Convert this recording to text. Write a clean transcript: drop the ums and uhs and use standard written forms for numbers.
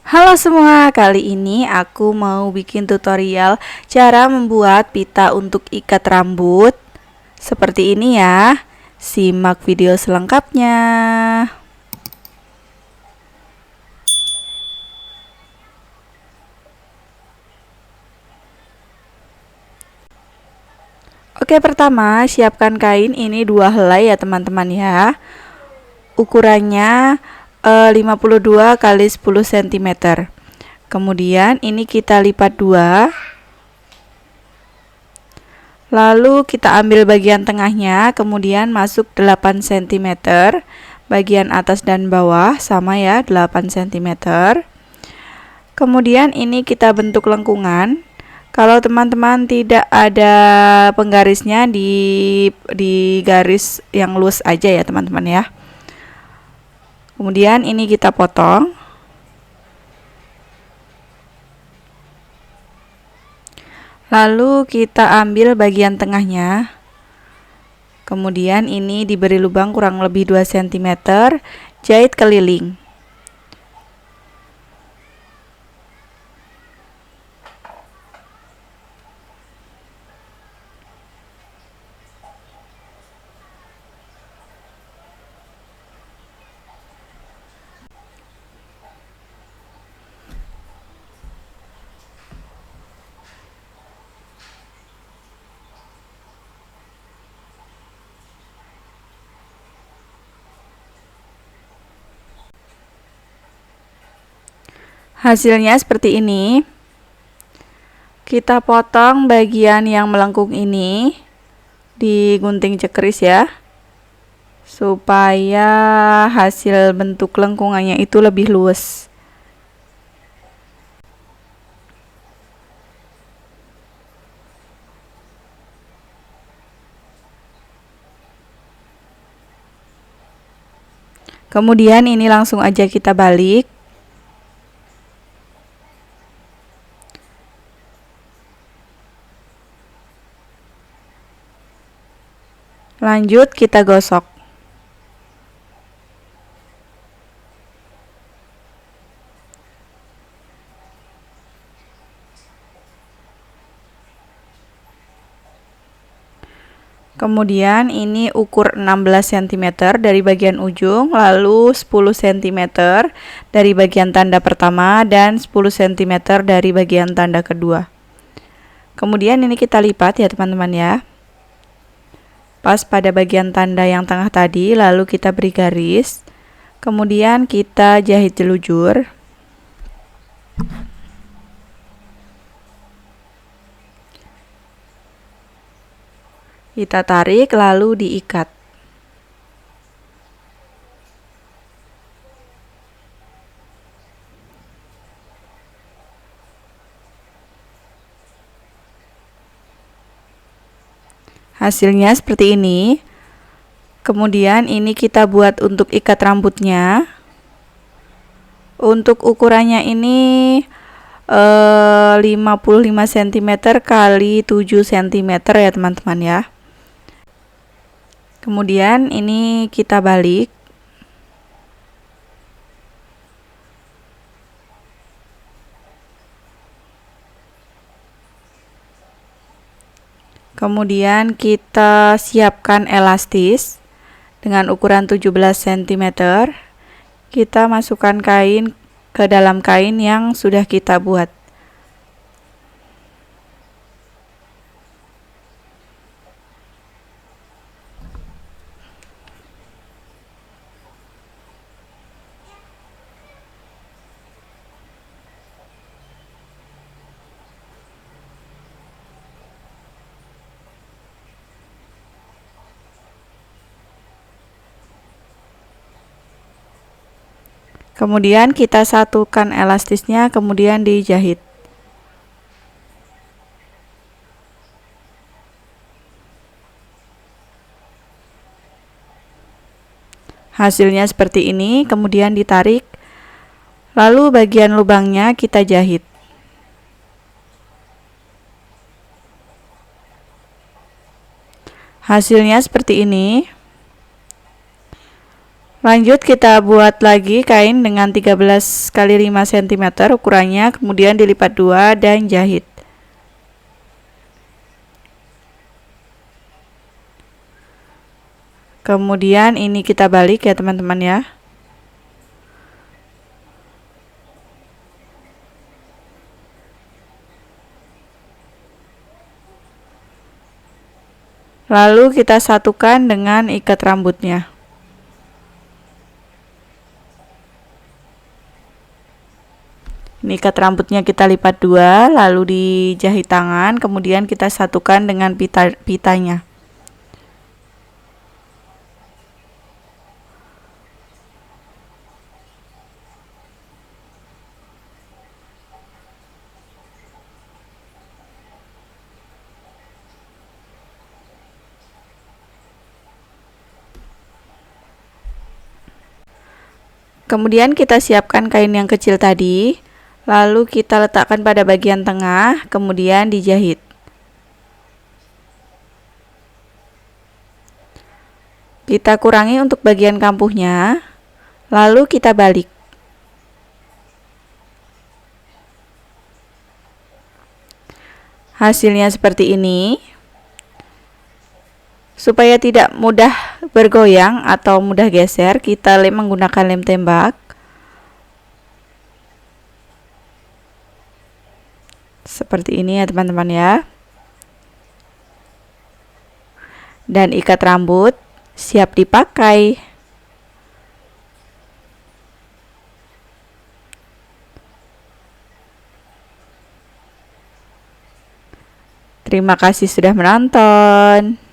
Halo semua, kali ini aku mau bikin tutorial cara membuat pita untuk ikat rambut. Seperti ini ya. Simak video selengkapnya. Oke, pertama siapkan kain ini 2 helai ya teman-teman ya. Ukurannya 52 kali 10 cm. Kemudian ini kita lipat 2. Lalu kita ambil bagian tengahnya, kemudian masuk 8 cm. Bagian atas dan bawah sama ya, 8 cm. Kemudian ini kita bentuk lengkungan. Kalau teman-teman tidak ada penggarisnya, di garis yang luas aja ya teman-teman ya. Kemudian ini kita potong. Lalu kita ambil bagian tengahnya. Kemudian ini diberi lubang kurang lebih 2 cm, jahit keliling. Hasilnya seperti ini. Kita potong bagian yang melengkung ini, digunting cekeris ya, supaya hasil bentuk lengkungannya itu lebih luas. Kemudian ini langsung aja kita balik. Lanjut kita gosok. Kemudian ini ukur 16 cm dari bagian ujung, lalu 10 cm dari bagian tanda pertama dan 10 cm dari bagian tanda kedua. Kemudian ini kita lipat ya teman-teman ya. Pas pada bagian tanda yang tengah tadi, lalu kita beri garis. Kemudian kita jahit jelujur. Kita tarik lalu diikat. Hasilnya seperti ini. Kemudian ini kita buat untuk ikat rambutnya. Untuk ukurannya ini 55 cm kali 7 cm ya teman-teman ya. Kemudian ini kita balik. Kemudian kita siapkan elastis dengan ukuran 17 cm. Kita masukkan kain ke dalam kain yang sudah kita buat. Kemudian kita satukan elastisnya, kemudian dijahit. Hasilnya seperti ini, kemudian ditarik. Lalu bagian lubangnya kita jahit. Hasilnya seperti ini. Lanjut kita buat lagi kain dengan 13 kali 5 cm ukurannya, kemudian dilipat 2 dan jahit. Kemudian ini kita balik ya teman-teman ya. Lalu kita satukan dengan ikat rambutnya. Ini ikat rambutnya kita lipat 2, lalu dijahit tangan, kemudian kita satukan dengan pitanya. Kemudian kita siapkan kain yang kecil tadi, lalu kita letakkan pada bagian tengah, kemudian dijahit. Kita kurangi untuk bagian kampuhnya, lalu kita balik. Hasilnya seperti ini. Supaya tidak mudah bergoyang atau mudah geser, kita lem menggunakan lem tembak. Seperti ini ya teman-teman ya. Dan ikat rambut siap dipakai. Terima kasih sudah menonton.